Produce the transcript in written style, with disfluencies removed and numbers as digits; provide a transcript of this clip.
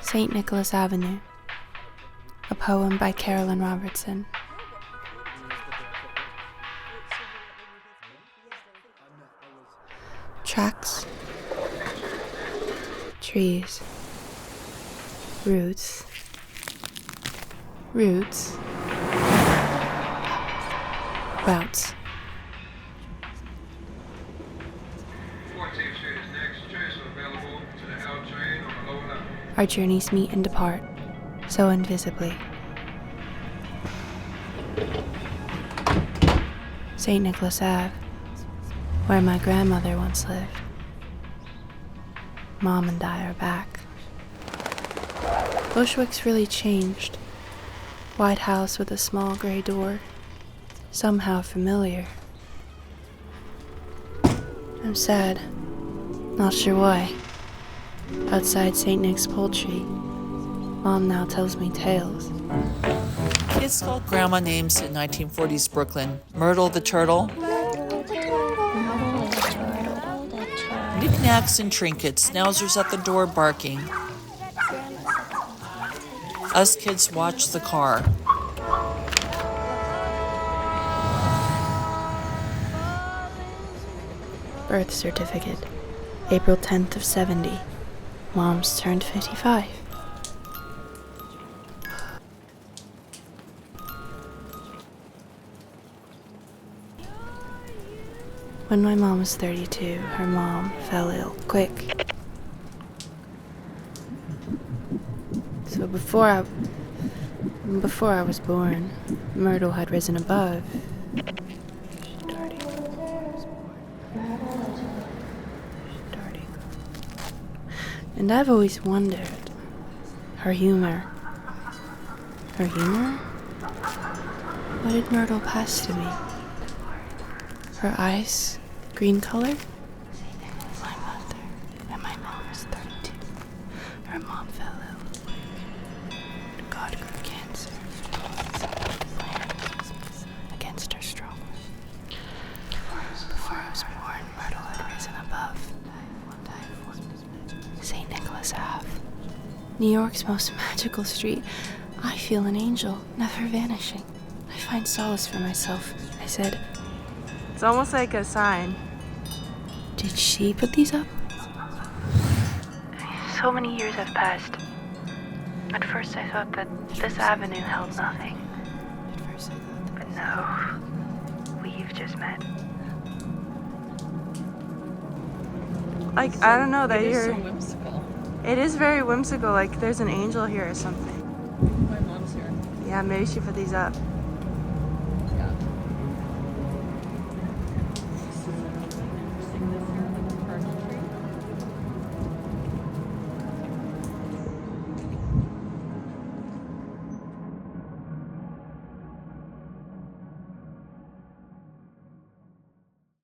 St. Nicholas Avenue, a poem by Carolyn Robertson. Tracks, trees, roots, routes. Our journeys meet and depart, so invisibly. St. Nicholas Ave, where my grandmother once lived. Mom and I are back. Bushwick's really changed. White house with a small gray door, somehow familiar. I'm sad, not sure why. Outside St. Nick's Poultry, Mom now tells me tales. Kids called grandma names in 1940s Brooklyn. Myrtle the turtle. Knickknacks and trinkets, schnauzers at the door barking. Us kids watch the car. Birth certificate, April 10th of 70. Mom's turned 55. When my mom was 32, her mom fell ill quick. So before I was born, Myrtle had risen above. And I've always wondered, her humor? What did Myrtle pass to me? Her eyes, green color? My mother, and my mom was 32. Her mom fell ill. God grew cancer. Against her strong. Before I was born, Myrtle had risen above. St. Nicholas Ave, New York's most magical street. I feel an angel, never vanishing. I find solace for myself, I said. It's almost like a sign. Did she put these up? So many years have passed. At first I thought that this avenue held nothing. But no, we've just met. Like, I don't know, that It is you're... so whimsical. It is very whimsical, like there's an angel here or something. My mom's here. Yeah, maybe she put these up.